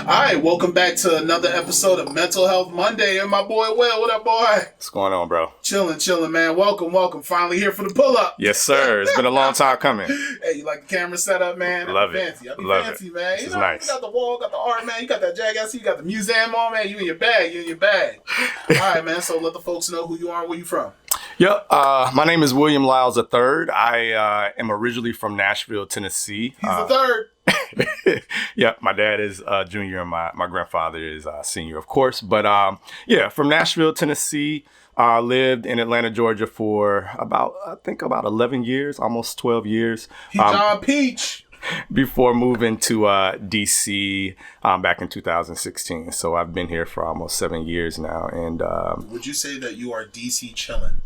right, welcome back to another episode of Mental Health Monday. And my boy Will, what up, boy? What's going on, bro? Chilling, man. Welcome. Finally here for the pull-up. Yes, sir. It's been a long time coming. Hey, you like the camera setup, man? Love it. Fancy. I be Love fancy, it. man. This is nice. You got the wall, got the art, man. You got that jackass. You got the museum on, man. You in your bag. All right, man. So let the folks know who you are and where you from. Yep. My name is William Lyles the III. I am originally from Nashville, Tennessee. He's the third. Yeah, my dad is junior and my grandfather is senior, of course. But from Nashville, Tennessee. Lived in Atlanta, Georgia for about 11 years, almost 12 years. John Peach. Before moving to D.C. Back in 2016. So I've been here for almost 7 years now. And would you say that you are D.C. chilling?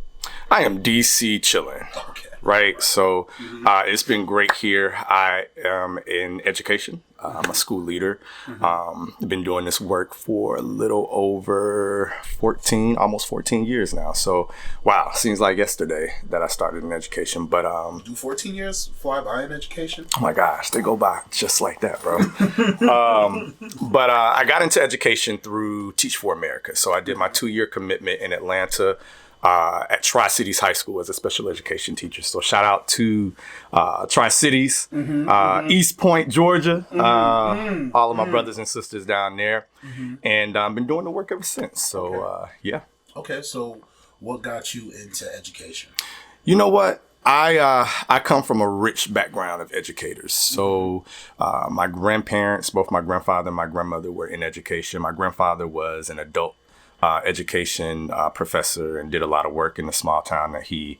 I am D.C. chilling. Okay. Right. So it's been great here. I am in education. I'm a school leader. I've been doing this work for a little over almost 14 years now. So, wow, seems like yesterday that I started in education. But do 14 years fly by in education? Oh my gosh, they go by just like that, bro. But I got into education through Teach for America. So I did my 2-year commitment in Atlanta. At Tri-Cities High School as a special education teacher. So shout out to Tri-Cities, East Point, Georgia, all of my brothers and sisters down there. And I've been doing the work ever since. So, yeah. Okay, so what got you into education? You know what? I come from a rich background of educators. So my grandparents, both my grandfather and my grandmother were in education. My grandfather was an adult education professor and did a lot of work in the small town that he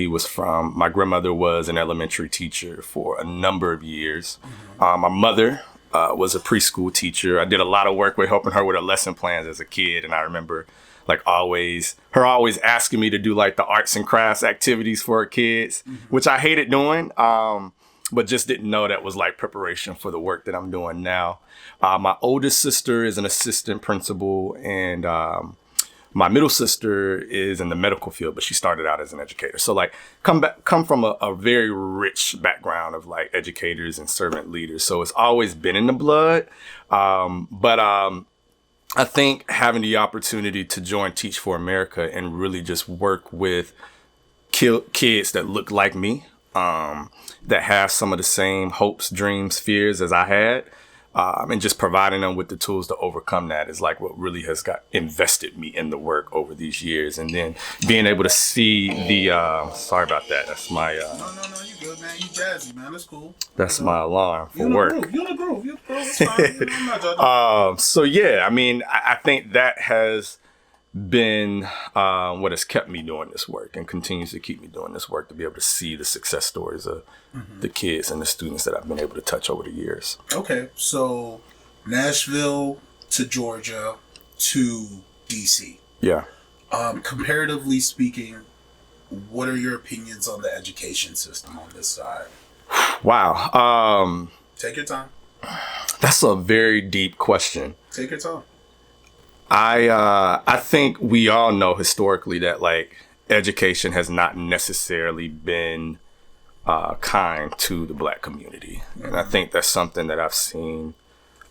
was from. My grandmother was an elementary teacher for a number of years. My mother was a preschool teacher. I did a lot of work with helping her with her lesson plans as a kid, and I remember her always asking me to do like the arts and crafts activities for her kids, which I hated doing. But just didn't know that was like preparation for the work that I'm doing now. My oldest sister is an assistant principal, and my middle sister is in the medical field, but she started out as an educator. So like come from a very rich background of like educators and servant leaders. So it's always been in the blood. But I think having the opportunity to join Teach for America and really just work with kids that look like me, that have some of the same hopes, dreams, fears as I had, and just providing them with the tools to overcome that is like what really has invested me in the work over these years. And then being able to see the, sorry about that. That's my, No, you good, man. You jazzy, man. That's cool. That's my alarm for work. You in the groove. It's fine. I'm not judging. So yeah, I mean, I think that has been what has kept me doing this work and continues to keep me doing this work, to be able to see the success stories of the kids and the students that I've been able to touch over the years. Okay, so Nashville to Georgia to DC. Yeah. Comparatively speaking, what are your opinions on the education system on this side? Wow. Take your time. That's a very deep question. Take your time. I think we all know historically that like education has not necessarily been kind to the Black community. And I think that's something that I've seen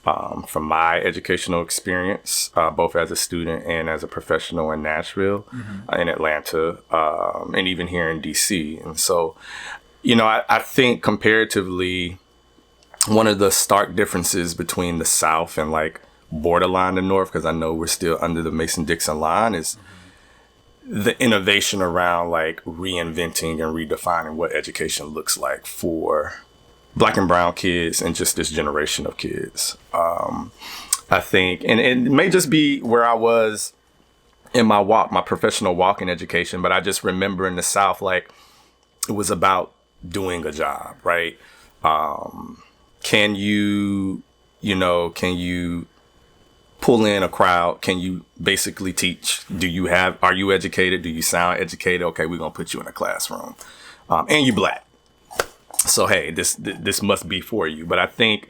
from my educational experience, both as a student and as a professional in Nashville, in Atlanta, and even here in DC. And so, I think comparatively, one of the stark differences between the South and like borderline the North, because I know we're still under the Mason-Dixon line, is the innovation around like reinventing and redefining what education looks like for Black and brown kids and just this generation of kids. I think, and it may just be where I was in my professional walk in education, but I just remember in the South, like it was about doing a job, right? Can you pull in a crowd? Can you basically teach? Are you educated? Do you sound educated? Okay, we're going to put you in a classroom. And you Black. So, hey, this must be for you. But I think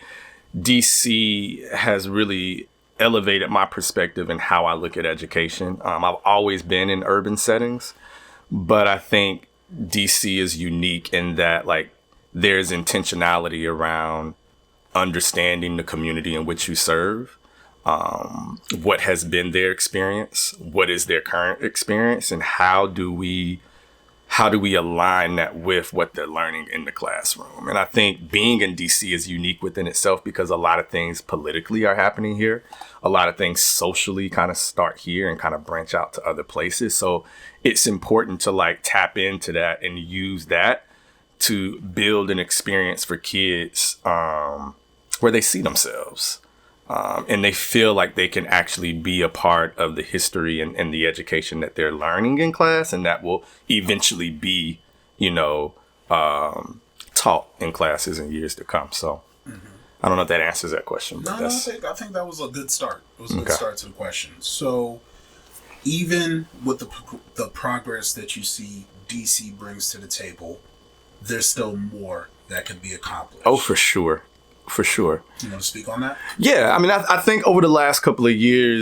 DC has really elevated my perspective in how I look at education. I've always been in urban settings, but I think DC is unique in that like there's intentionality around understanding the community in which you serve what has been their experience, what is their current experience, and how do we align that with what they're learning in the classroom. And I think being in DC is unique within itself because a lot of things politically are happening here. A lot of things socially kind of start here and kind of branch out to other places. So it's important to like tap into that and use that to build an experience for kids where they see themselves. And they feel like they can actually be a part of the history and the education that they're learning in class, and that will eventually be, taught in classes in years to come. So I don't know if that answers that question. But No, I think that was a good start. It was a good start to the question. So even with the progress that you see DC brings to the table, there's still more that can be accomplished. Oh, for sure. For sure. You want to speak on that? Yeah, I mean, I think over the last couple of years,